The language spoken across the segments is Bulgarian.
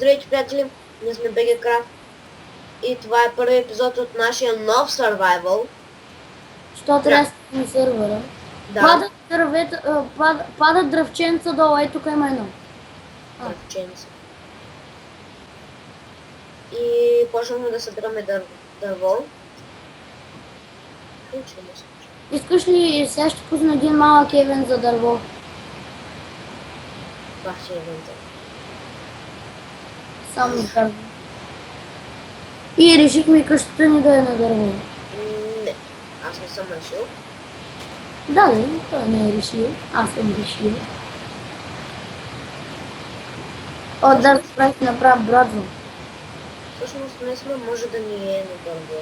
Здравейте, приятели! Ние сме BG Craft и това е първи епизод от нашия нов survival. Що трябва да сме сервера? Да, Падат дръвченца долу, ей тук има едно. дръвченца. И почваме да събираме дърво. Искаш ли, сега ще пусна един малък евент за дърво? Това ще е евента. Само за дърво. И решихме къщата ни да е на дърво. Не, аз не съм решил. Да, той не е решил. Аз съм решил. О, да, правих направо брадва. Всъщност не сме, може да ни е на дърво.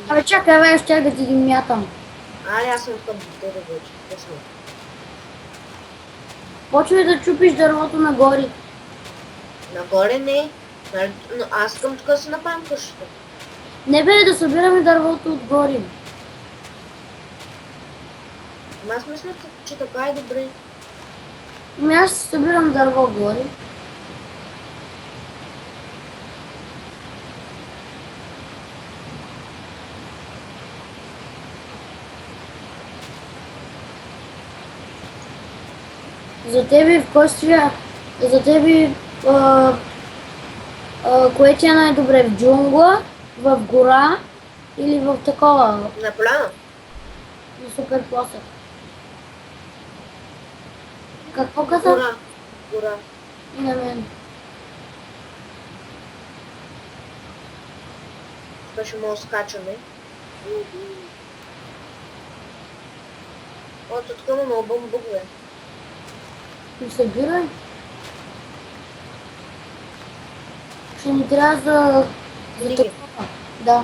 Абе чакай, бе, щях да ти ги мятам. Али, аз съм в дърво вече. Късно. Почвай да чупиш дървото нагоре. Нагоре не. Но аз искам тук да си направим къщата. Не бе, да събираме дървото отгоре. Аз мисля, че така е добре. Ами аз ще събирам дърво горе. За тебе в Костия, за тебе кое ти е най-добре? В джунгла, в гора или в такова? На поляна. На супер плосък. Какво каза? Гора. Гора. И на мен. Тук ще може да скачаме. О, тук има много бамбукове. И събирай. Ще ни трябва за Книги. такова. Да.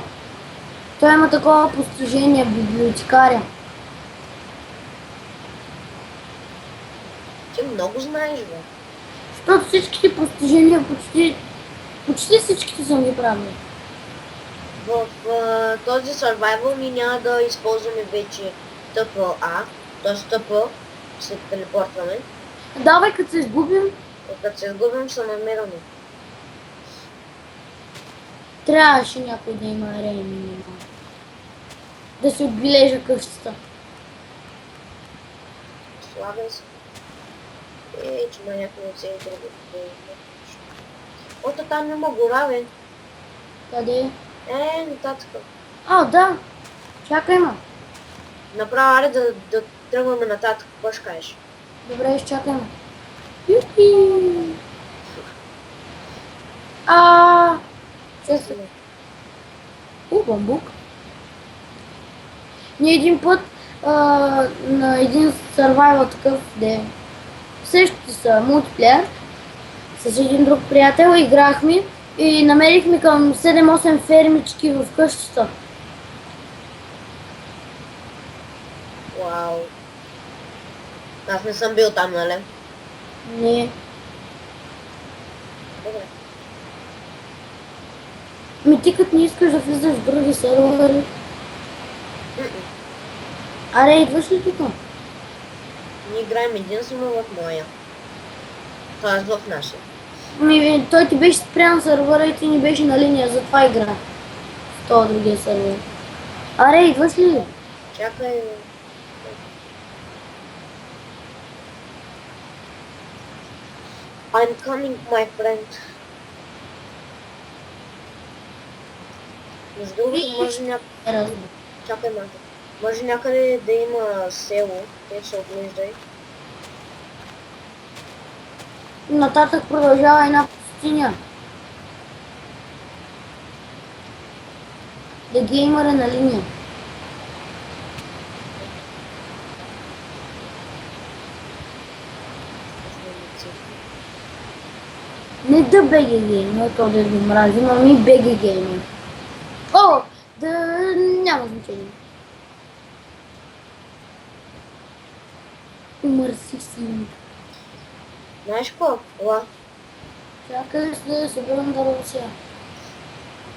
Той има такова постижение, библиотекаря. Ти много знаеш, бе. Защото всичките постижения, почти всичките съм ги правил. В този survival ние няма да използваме вече ТПА, т.е. ТП, се телепортваме. Давай, като се изгубим, Като се изгубим, се намираме. трябваше някой да има рейми. Да се отбележа къщата. Слагай се. Че има някой от цели други. Ото там има гора, бе. Къде? Нататък. А, да. Чакай ма. Направо, аре да тръгваме нататък. Какво ще кажеш? Добре, изчакай ма. Юхи! Се. Бамбук. Ние един път на един survival такъв, де същите са мултиплеер, с един друг приятел играхме и намерихме към 7-8 фермички в къщата. Вау. Аз не съм бил там, нали? Не. Добре. Ти като не искаш да влизаш в други сервери. Аре, идваш ли тук? Ние играем единствено в моя. Тоест в нашия. Той ти беше спрян сервера и ти не беше на линия, затова игра. В този другия сервер. Аре, идваш ли? Чакай. I'm coming, my friend. Между другото, може Чакай малко. Може някъде да има село, където се оглеждай. Нататък продължава една пустиня. Да геймър е на линия. Не да BG геймър, то да ви мрази, но ми BG геймър. О, да няма значение. Умърси си. Знаеш какво? Ела. Чакай да събирам дърво сега.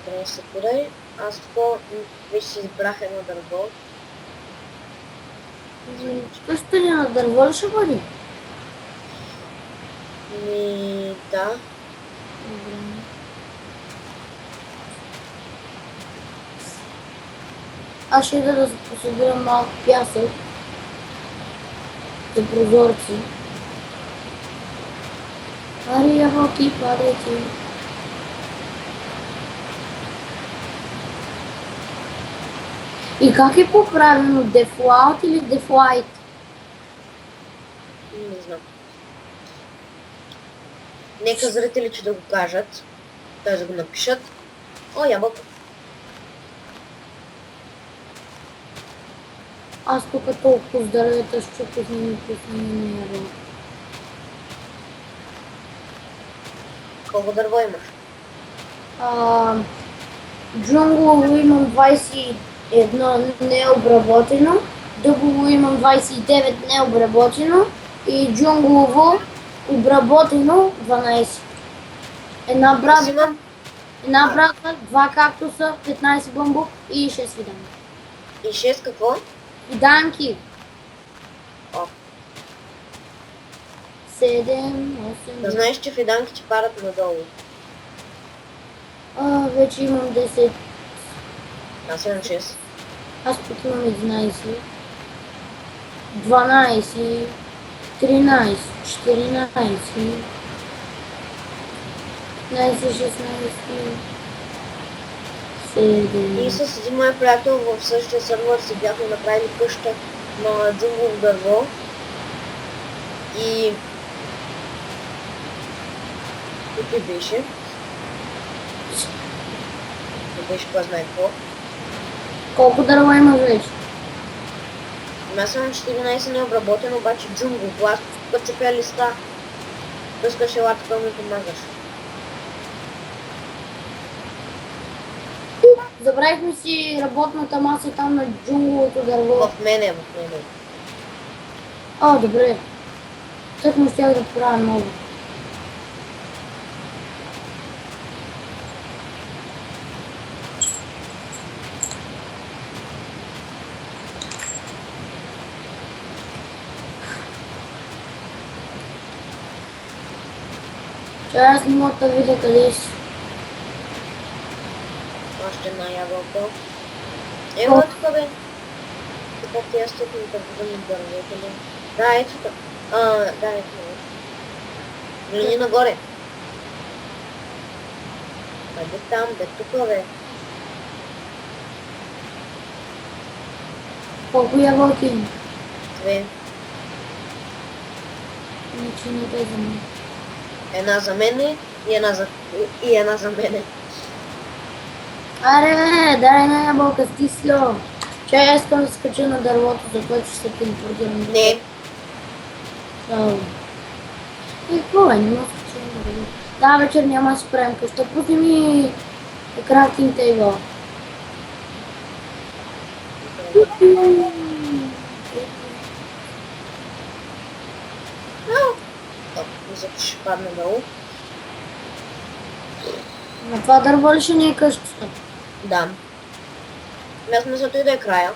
Трябва да се подай. Аз тако вече си избрах едно дърво. Къщата ли на дърво ли ще бъде? Да. Добре. Аз ще ида да посъбирам малко пясък за прозорци. Аре, ябълки, падайте. И как е по-правилно? Дефлаут или дефлайт? Не знам. Нека зрителите да го кажат. Т.е. да го напишат. О, ябълка. Аз тук толкова здравията щупих не ми пусна ни ябълка. Колко дърво имаш? Джунглово имам 21 необработено, дъбово имам 29 необработено и джунглово обработено 12. Една Аз брадва, имам. два кактуса, 15 бамбук и 6 виданки. И 6 какво? Виданки. О, 7, да 8, знаеш, че фиданките падат надолу. вече имам 10. Аз имам 6. Аз пък имам 11, 12, 13, 14, 15, 16, 7. И с един мой приятел в същия сървър си бяхме направили къща на джунглово дърво. И... Тук беше. Не беше кой знае какво. Колко дърва имаш вече? Аз имам 14 необработено, обаче джунглово. Аз като чупя листа. Искаш ела тук ми помагаш. Забравихме си работната маса там на джунгловото дърво. В мене. О, добре. Тъкмо щях да правя много. Чай, аз не мога да видя къде си. Още една ябълка. Ево тук бе. Тук тия стъпни да бъдем дървета ли? Да, ето тук. Да, ето. Глини нагоре. Бе там, бе тук бе. Колко ябълки има? 2. Значи не те за мен. Една за мене и една за мене. Аре, бе, дай една ябълка, стисло. Чай, искам да скача на дървото, за което ще се телепортирам. Не. И какво е? Не мога да скача на дървото. Да, вечер няма да си правим къща. Пусни ми крафтинг тейбъл. Мисля, че ще падне долу. На това дърво ли ще ни е къщата? Да. Аз мисля, той да е края.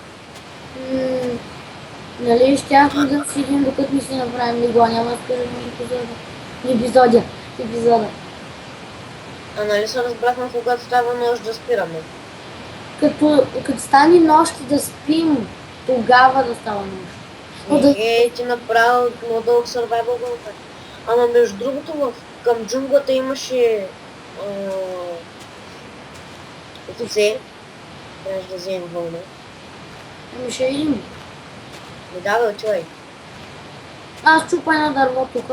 Нали щяхме да седим докато ми си направим легла, няма да скажем епизода. А нали се разбрахме, когато става нощ да спираме? Като стане нощ и да спим, тогава да става нощ. Ти направил много дълъг survival гълъка. Ама между другото, към джунглата имаше овце. Трябваше да вземем вълна. Ами ще видим. Не давай, човек. Аз чупа едно дърво тук.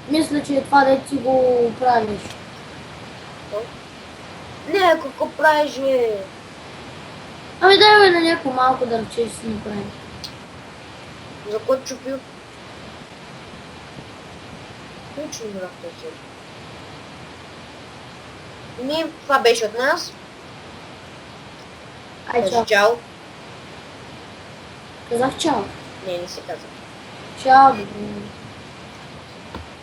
Мисля, че е това да ти го правиш. Не, какво правиш, бе? Ами дай бе на някакво малко дървче ще си направим. За кой чупил? Ключ умрах този. Това беше от нас. Ай, чао. Чао. Казах чао. Не си казах. Чао, добре.